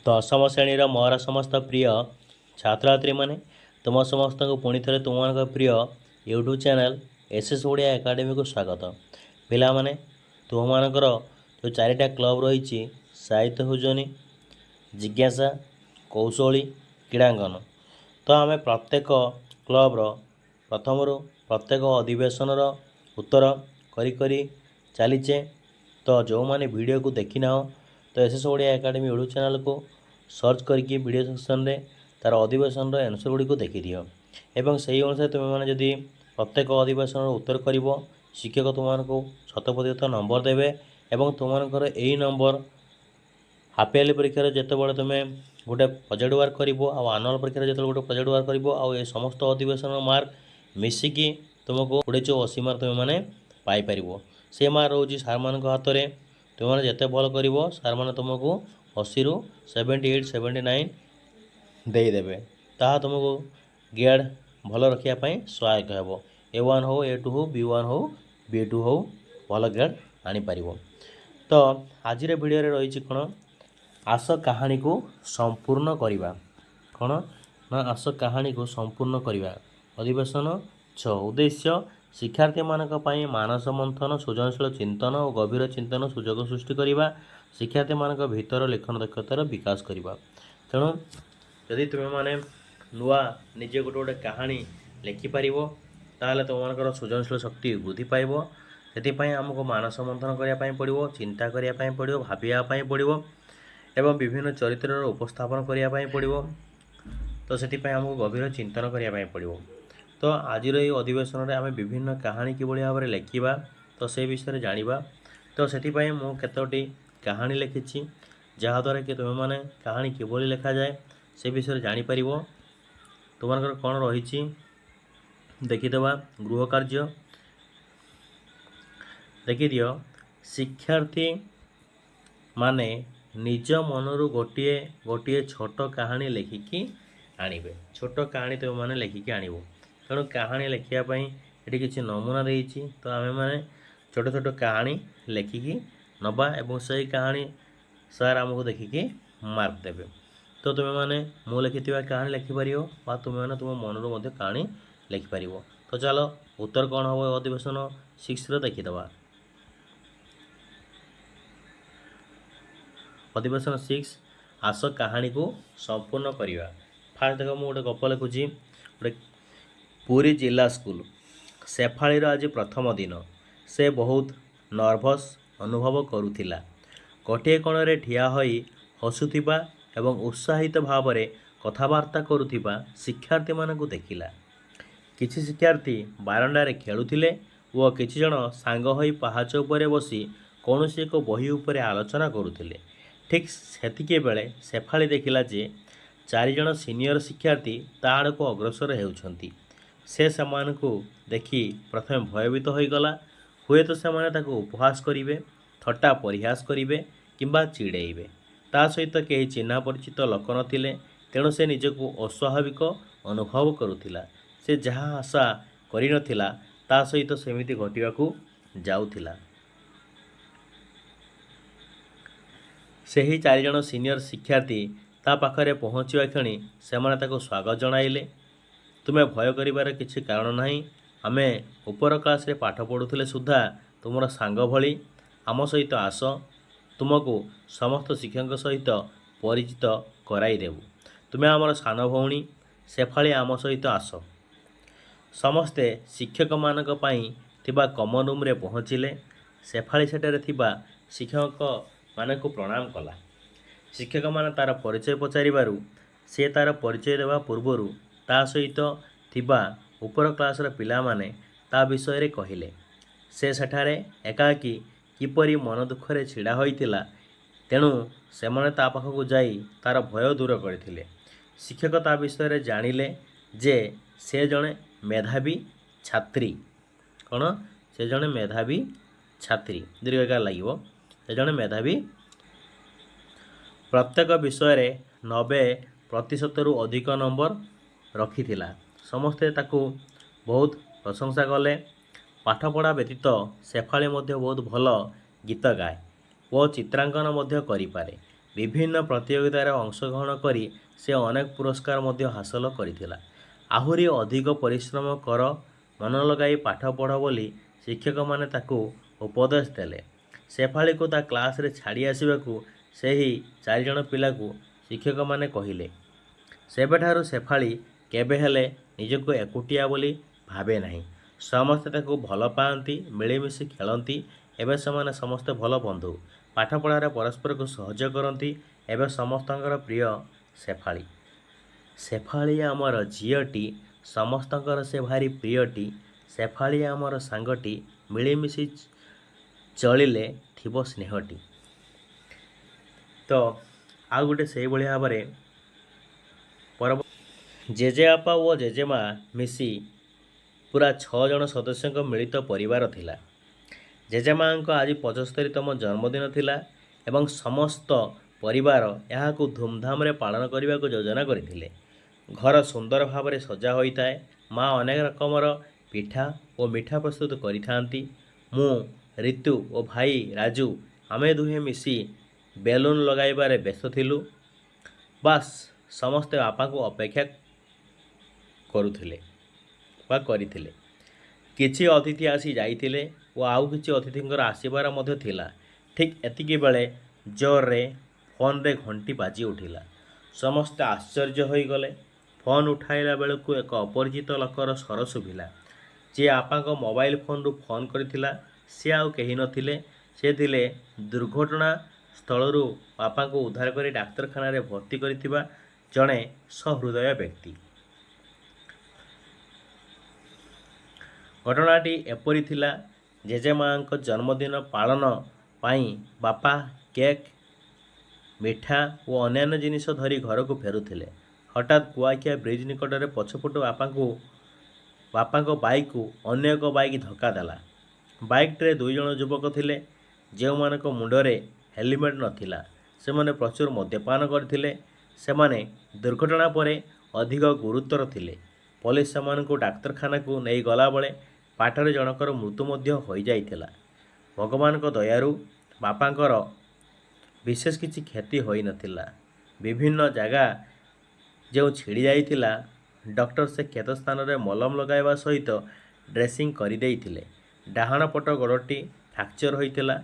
दशम श्रेणी मोर समस्त प्रिय छात्र छात्री मैंने तुम समस्त को पुणी थे तुम प्रिय YouTube channel SS Odia academy को स्वागत। पिला माने तुम मानकर जो चारिटा क्लब रही साहित्य हुजनी जिज्ञासा कौशली क्रीड़ांगन तो आम प्रत्येक क्लब्र प्रथम प्रत्येक अधिवेशन उत्तर करी चलीचे। तो जो मैंने वीडियो को देखी ना तो SS Odia academy YouTube channel को सर्च करके वीडियो सेक्शन में तार अधिवेशन आंसर गुड़ी को देखी दियो एवं से ही अनुसार तुम मैंने जदि प्रत्येक अधिवेशन उत्तर कर शिक्षक तुमको 100% नंबर देवे एवं तुमर यही नंबर हाफ इयरली परीक्षा जिते बड़े तुम्हें गोटे प्रोजेक्ट वर्क कर आनुआल परीक्षा जो गोटे प्रोजेक्ट वर्क कर समस्त अधिवेशन मार्क मिसिकी तुमको 180 मार्क तुम मैंने पाइपर से मार्क रोज सार मान हाथ में तुम जिते भल कर सार मैंने तुमको 80 ରୁ 78 79 देदेवे ताहा तुमको ग्रेड भल रखापी सहायक हो A1 हो A2 हो B1 हो B2 हो भल ग्रेड आनीपर। तो आज वीडियो रही कौन आस कहानी को संपूर्ण करवा कौन ना आस कहानी को संपूर्ण करवा अधिवेशन 6 उद्देश्य शिक्षार्थी मानक मानस मंथन सृजनशील चिंतन और गभीर चिंतन सुजोग सृष्टि करवा शिक्षार्थी मानक भीतर लेखन दक्षतार विकास करवा। तेणु जदि तुम्हें माने नुआ निजे गोटे गोटे कहानी लेखिपर ताहले तुम सृजनशील शक्ति वृद्धि पाइब। से आमको मानस मंथन करने पड़ो चिंता करने पड़ो भावाई पड़ो एवं विभिन्न चरित्र उपस्थापन करने पड़ो। तो से आमको गभीर चिंतन करने पड़ो। तो आज अधिवेशन में आम विभिन्न कहानी कि भाव में लेखा तो से विषय जाना। तो से मुझे कहानी लिखी जहाद्वारा कि तुम मैंने कहानी किभली लिखा जाए से विषय जापर। तुम कौन रही देखीदे गृह कार्य देखीदि शिक्षार्थी माने निज मनरू गोटे गोटे छोट कहानी लेखिकी आणवे छोट कहानी तुम मैंने लेखिकी आणव। तेणु कहानी लिखापी ये किसी नमूना देती तो आम मैंने छोट छोट कहानी लेखिकी नवा एवं से कहानी सार आमको देखिकी मार्क देवे। तो तुम्हें मैंने मु लिखि कहानी लिखिपर तुम्हें मैंने तुम मनरू कहानी लिखिपर। तो चलो उत्तर कौन हम अधिवेशन 6 देखीदे। अधिवेशन 6 आस कहानी को संपूर्ण करवा। फास्ट देख मुझे गप लिखुची गोटे पुरी जिला स्कूल शेफालीर आज प्रथम दिन से बहुत नर्भस अनुभव करुथिला। गोटे कोणरे ठिया होई हसुथिबा एवं उत्साहित भाव में कथबार्ता करुथिबा शिक्षार्थी मानकु देखिला। किछि शिक्षार्थी बारंडारे खेलुथिले व किछि जण सांग होई पहाच उपरे बसी कौनसी एक बही उपरे आलोचना करुथिले। ठीक सेतिके बेले शेफाली देखिला जे 4 जण सीनियर शिक्षार्थी ता आड़को अग्रसर हेउछंती। से सेमानकु देखि प्रथमे भयभीत होईगला। हुए तो सेमाने ताको उपहास करिवे थट्टा परिहास करिवे किंबा चिड़ेइबे। ता सहित कई चिन्हा परिचित लोक नथिले तेणु से निजको अस्वाभाविक अनुभव करुथिला। से जहाँ आशा करि नथिला ता सहित सेमिति घटिबाकू जाउथिला। सेही 4 जण सीनियर शिक्षार्थी ता पाखरे पहुँचवा क्षणी सेमाने ताको स्वागत जणाइले। तुम्हें भय करिवार किछि कारण नहीं आमे ऊपर क्लास रे पाठ पढ़ुथिले सुधा तुमर सांग भली आम सहित आस तुमको समस्त शिक्षक सहित परिचित कराई देबु। तुम्हें आमर सान भौणी शेफाली आम सहित आस। समस्ते शिक्षक मानक पई थिबा कमन रूम रे पहुँचिले। शेफाली सेठारे थिबा शिक्षक मानक प्रणाम कला। शिक्षक मान तार परिचय पचारिबारु से तार परिचय देवा पूर्वरु ता सहित थिबा ऊपर क्लासर पिला माने ता विषय रे कहिले। से सेठारे एकाकी किपरि मन दुखरे छिड़ा होइतिला तेणु सेमाने ता पाखकु जाई तार भय दूर करथिले। शिक्षक ता विषय रे जानिले जे से जणे मेधावी छात्री कौन से जणे मेधावी छात्री दीर्घकार लगे से जणे मेधावी प्रत्येक विषय रे 90% रु अधिक नंबर रखिथिला। समस्ते ताकू बहुत प्रशंसा कले। पाठपढ़ा व्यतीत शेफाली मध्य बहुत भल गीत गाए वो चित्रांकन मध्य करिपारे। ବିଭିନ୍ନ ପ୍ରତିଯୋଗିତାରେ ଅଂଶଗ୍ରହଣ କରି ସେ ଅନେକ ପୁରସ୍କାର ମଧ୍ୟ ହାସଲ କରିଥିଲା। ଆହୁରି ଅଧିକ ପରିଶ୍ରମ କର, ମନ ଲଗାଇ ପାଠ ପଢ଼ ବୋଲି ଶିକ୍ଷକମାନେ ତାକୁ ଉପଦେଶ ଦେଲେ। ଶେଫାଳୀକୁ ତା କ୍ଲାସରେ ଛାଡ଼ି ଆସିବାକୁ ସେହି 4 ଜଣ ପିଲାକୁ ଶିକ୍ଷକମାନେ କହିଲେ। ସେବେଠାରୁ ଶେଫାଳୀ କେବେ ହେଲେ ନିଜକୁ ଏକୁଟିଆ ବୋଲି ଭାବେ ନାହିଁ। ସମସ୍ତେ ତାକୁ ଭଲ ପାଆନ୍ତି, ମିଳିମିଶି ଖେଳନ୍ତି। ଏବେ ସେମାନେ ସମସ୍ତେ ଭଲ ବନ୍ଧୁ। ପାଠ ପଢ଼ାରେ ପରସ୍ପରକୁ ସହଯୋଗ କରନ୍ତି। ଏବେ ସମସ୍ତଙ୍କର ପ୍ରିୟ ଶେଫାଳୀ। ଶେଫାଳୀ ଆମର ଝିଅଟି, ସମସ୍ତଙ୍କର ସେ ଭାରି ପ୍ରିୟଟି। ଶେଫାଳୀ ଆମର ସାଙ୍ଗଟି, ମିଳିମିଶି ଚଳିଲେ ଥିବ ସ୍ନେହଟି। ତ ଆଉ ଗୋଟେ ସେଇଭଳି ଭାବରେ ଜେଜେବାପା ଓ ଜେଜେମା ମିଶି ପୁରା 6 ଜଣ ସଦସ୍ୟଙ୍କ ମିଳିତ ପରିବାର ଥିଲା। ଜେଜେମାଙ୍କ ଆଜି 75ତମ ଜନ୍ମଦିନ ଥିଲା ଏବଂ ସମସ୍ତ ପରିବାର ଏହାକୁ ଧୁମଧାମରେ ପାଳନ କରିବାକୁ ଯୋଜନା କରିଥିଲେ। ଘର ସୁନ୍ଦର ଭାବରେ ସଜା ହୋଇଥାଏ। ମା ଅନେକ ରକମର ପିଠା ଓ ମିଠା ପ୍ରସ୍ତୁତ କରିଥାନ୍ତି। ମୁଁ, ରିତୁ ଓ ଭାଇ ରାଜୁ ଆମେ ଦୁହେଁ ମିଶି ବେଲୁନ୍ ଲଗାଇବାରେ ବ୍ୟସ୍ତ ଥିଲୁ। ବାସ୍ ସମସ୍ତେ ବାପାଙ୍କୁ ଅପେକ୍ଷା କରିଥିଲେ। କିଛି ଅତିଥି ଆସି ଯାଇଥିଲେ ଓ ଆଉ କିଛି ଅତିଥିଙ୍କର ଆସିବାର ମଧ୍ୟ ଥିଲା। ଠିକ୍ ଏତିକି ବେଳେ ଜୋରରେ ଫୋନରେ ଘଣ୍ଟି ବାଜି ଉଠିଲା। ସମସ୍ତେ ଆଶ୍ଚର୍ଯ୍ୟ ହୋଇଗଲେ। ଫୋନ୍ ଉଠାଇଲା ବେଳକୁ ଏକ ଅପରିଚିତ ଲୋକର ସ୍ୱର ଶୁଭିଲା। ଯିଏ ବାପାଙ୍କ ମୋବାଇଲ ଫୋନ୍ରୁ ଫୋନ୍ କରିଥିଲା ସେ ଆଉ କେହି ନଥିଲେ, ସେ ଥିଲେ ଦୁର୍ଘଟଣା ସ୍ଥଳରୁ ବାପାଙ୍କୁ ଉଦ୍ଧାର କରି ଡାକ୍ତରଖାନାରେ ଭର୍ତ୍ତି କରିଥିବା ଜଣେ ସହୃଦୟ ବ୍ୟକ୍ତି। ଘଟଣାଟି ଏପରି ଥିଲା, ଜେଜେମାଙ୍କ ଜନ୍ମଦିନ ପାଳନ ପାଇଁ ବାପା କେକ୍, ମିଠା ଓ ଅନ୍ୟାନ୍ୟ ଜିନିଷ ଧରି ଘରକୁ ଫେରୁଥିଲେ। ହଠାତ୍ କୁଆଖିଆ ବ୍ରିଜ୍ ନିକଟରେ ପଛପଟୁ ବାପାଙ୍କ ବାଇକ୍କୁ ଅନ୍ୟ ଏକ ବାଇକ୍ ଧକ୍କା ଦେଲା। ବାଇକ୍ଟିରେ 2 ଜଣ ଯୁବକ ଥିଲେ, ଯେଉଁମାନଙ୍କ ମୁଣ୍ଡରେ ହେଲମେଟ୍ ନଥିଲା। ସେମାନେ ପ୍ରଚୁର ମଦ୍ୟପାନ କରିଥିଲେ। ସେମାନେ ଦୁର୍ଘଟଣା ପରେ ଅଧିକ ଗୁରୁତର ଥିଲେ। ପୋଲିସ ସେମାନଙ୍କୁ ଡାକ୍ତରଖାନାକୁ ନେଇ ଗଲାବେଳେ ବାଟରେ ଜଣଙ୍କର ମୃତ୍ୟୁ ମଧ୍ୟ ହୋଇଯାଇଥିଲା। ଭଗବାନଙ୍କ ଦୟାରୁ ବାପାଙ୍କର ବିଶେଷ କିଛି କ୍ଷତି ହୋଇନଥିଲା। ବିଭିନ୍ନ ଜାଗା ଯେଉଁ ଛିଡ଼ି ଯାଇଥିଲା, ଡକ୍ଟର ସେ କ୍ଷତ ସ୍ଥାନରେ ମଲମ ଲଗାଇବା ସହିତ ଡ୍ରେସିଂ କରିଦେଇଥିଲେ। ଡାହାଣ ପଟ ଗୋଡ଼ଟି ଫ୍ରାକ୍ଚର ହୋଇଥିଲା।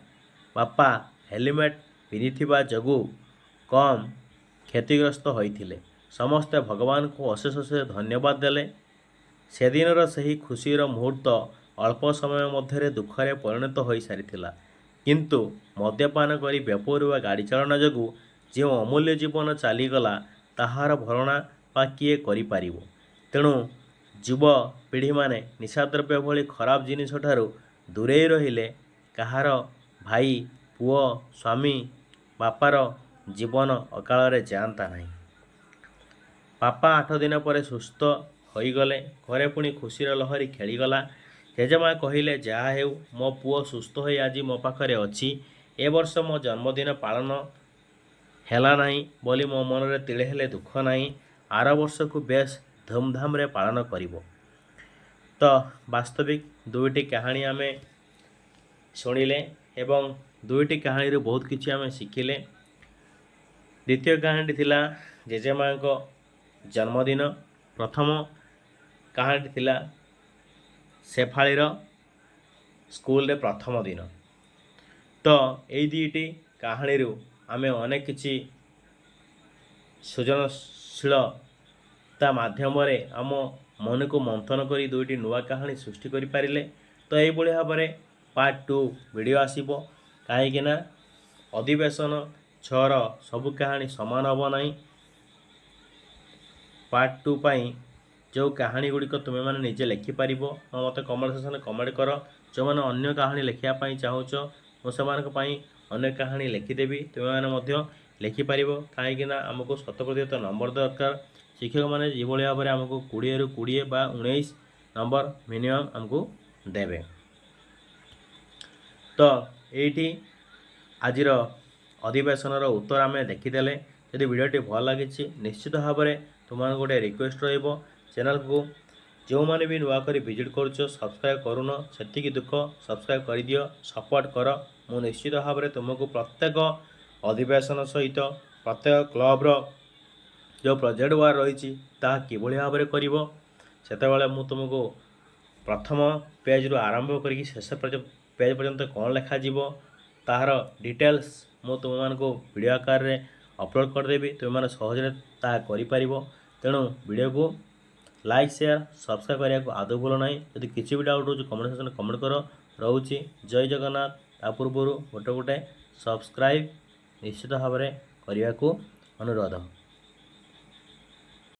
ବାପା ହେଲମେଟ୍ ପିନ୍ଧିଥିବା ଯୋଗୁଁ କମ୍ କ୍ଷତିଗ୍ରସ୍ତ ହୋଇଥିଲେ। ସମସ୍ତେ ଭଗବାନଙ୍କୁ ଅଶେଷ ଅଶେଷ ଧନ୍ୟବାଦ ଦେଲେ। ସେଦିନର ସେହି ଖୁସିର ମୁହୂର୍ତ୍ତ ଅଳ୍ପ ସମୟ ମଧ୍ୟରେ ଦୁଃଖରେ ପରିଣତ ହୋଇସାରିଥିଲା। କିନ୍ତୁ ମଦ୍ୟପାନ କରି ବେପରୁଆ ଗାଡ଼ି ଚାଳନା ଯୋଗୁଁ ଯେଉଁ ଅମୂଲ୍ୟ ଜୀବନ ଚାଲିଗଲା, ତାହାର ଭରଣା ବା କିଏ କରିପାରିବ? ତେଣୁ ଯୁବ ପିଢ଼ିମାନେ ନିଶାଦ୍ରବ୍ୟ ଭଳି ଖରାପ ଜିନିଷଠାରୁ ଦୂରେଇ ରହିଲେ କାହାର ଭାଇ, ପୁଅ, ସ୍ୱାମୀ, ବାପାର ଜୀବନ ଅକାଳରେ ଯାଆନ୍ତା ନାହିଁ। ବାପା 8 ଦିନ ପରେ ସୁସ୍ଥ ହୋଇଗଲେ। ଘରେ ପୁଣି ଖୁସିର ଲହରୀ ଖେଳିଗଲା। ଜେଜେମା କହିଲେ, ଯାହା ହେଉ ମୋ ପୁଅ ସୁସ୍ଥ ହୋଇ ଆଜି ମୋ ପାଖରେ ଅଛି। ଏ ବର୍ଷ ମୋ ଜନ୍ମଦିନ ପାଳନ ହେଲା ନାହିଁ ବୋଲି ମୋ ମନରେ ତିଳେ ହେଲେ ଦୁଃଖ ନାହିଁ। ଆର ବର୍ଷକୁ ବେଶ୍ ଧୁମଧାମରେ ପାଳନ କରିବ। ତ ବାସ୍ତବିକ 2ଟି କାହାଣୀ ଆମେ ଶୁଣିଲେ ଏବଂ 2ଟି କାହାଣୀରୁ ବହୁତ କିଛି ଆମେ ଶିଖିଲେ। ଦ୍ୱିତୀୟ କାହାଣୀଟି ଥିଲା ଜେଜେମାଙ୍କ ଜନ୍ମଦିନ। ପ୍ରଥମ କାହାଣୀଟି ଥିଲା ଶେଫାଳୀର ସ୍କୁଲରେ ପ୍ରଥମ ଦିନ। ତ ଏଇ 2ଟି କାହାଣୀରୁ ଆମେ ଅନେକ କିଛି ସୃଜନଶୀଳତା ମାଧ୍ୟମରେ ଆମ ମନକୁ ମନ୍ଥନ କରି 2ଟି ନୂଆ କାହାଣୀ ସୃଷ୍ଟି କରିପାରିଲେ। ତ ଏଇଭଳି ଭାବରେ ପାର୍ଟ 2 ଭିଡ଼ିଓ ଆସିବ। କାହିଁକିନା ଅଧିବେଶନ 6ର ସବୁ କାହାଣୀ ସମାନ ହେବ ନାହିଁ। ପାର୍ଟ 2 ପାଇଁ ଯେଉଁ କାହାଣୀ ଗୁଡ଼ିକ ତୁମେମାନେ ନିଜେ ଲେଖିପାରିବ, ମୋତେ କମେଣ୍ଟ ସେକ୍ସନରେ କମେଣ୍ଟ କର। ଯେଉଁମାନେ ଅନ୍ୟ କାହାଣୀ ଲେଖିବା ପାଇଁ ଚାହୁଁଛ, ମୁଁ ସେମାନଙ୍କ ପାଇଁ ଅନେକ କାହାଣୀ ଲେଖିଦେବି। ତୁମେମାନେ ମଧ୍ୟ ଲେଖିପାରିବ। କାହିଁକିନା ଆମକୁ 100% ନମ୍ବର ଦରକାର। ଶିକ୍ଷକମାନେ ଯେଭଳି ଭାବରେ ଆମକୁ 20ରୁ 20 ବା 19 ନମ୍ବର ମିନିମମ୍ ଆମକୁ ଦେବେ। ତ ଏଇଠି ଆଜିର ଅଧିବେଶନର ଉତ୍ତର ଆମେ ଦେଖିଦେଲେ। ଯଦି ଭିଡ଼ିଓଟି ଭଲ ଲାଗିଛି, ନିଶ୍ଚିତ ଭାବରେ ତୁମମାନଙ୍କୁ ଗୋଟେ ରିକ୍ୱେଷ୍ଟ ରହିବ, ଚ୍ୟାନେଲକୁ ଯେଉଁମାନେ ବି ନୂଆ କରି ଭିଜିଟ୍ କରୁଛ, ସବସ୍କ୍ରାଇବ୍ କରୁନ, ସେତିକି ଦୁଃଖ, ସବସ୍କ୍ରାଇବ୍ କରିଦିଅ, ସପୋର୍ଟ କର। ମୁଁ ନିଶ୍ଚିତ ଭାବରେ ତୁମକୁ ପ୍ରତ୍ୟେକ ଅଧିବେଶନ ସହିତ ପ୍ରତ୍ୟେକ କ୍ଲବ୍ର ଯେଉଁ ପ୍ରୋଜେକ୍ଟ ୱାର୍କ ରହିଛି ତାହା କିଭଳି ଭାବରେ କରିବ, ସେତେବେଳେ ମୁଁ ତୁମକୁ ପ୍ରଥମ ପେଜ୍ରୁ ଆରମ୍ଭ କରିକି ଶେଷ ପେଜ୍ ପର୍ଯ୍ୟନ୍ତ କ'ଣ ଲେଖାଯିବ ତାହାର ଡିଟେଲ୍ସ ମୁଁ ତୁମମାନଙ୍କୁ ଭିଡ଼ିଓ ଆକାରରେ ଅପଲୋଡ଼ କରିଦେବି। ତୁମେମାନେ ସହଜରେ ତାହା କରିପାରିବ। ତେଣୁ ଭିଡ଼ିଓକୁ ଲାଇକ୍ ସେୟାର ସବସ୍କ୍ରାଇବ୍ କରିବାକୁ ଆଦୌ ଭୁଲ ନାହିଁ। ଯଦି କିଛି ବି ଡାଉଟ୍ ରହୁଛି କମେଣ୍ଟ ସେକ୍ସନରେ କମେଣ୍ଟ କର। ରହୁଛି ଜୟ ଜଗନ୍ନାଥ। ତା ପୂର୍ବରୁ ଗୋଟେ ସବସ୍କ୍ରାଇବ୍ ନିଶ୍ଚିତ ଭାବରେ କରିବାକୁ ଅନୁରୋଧ।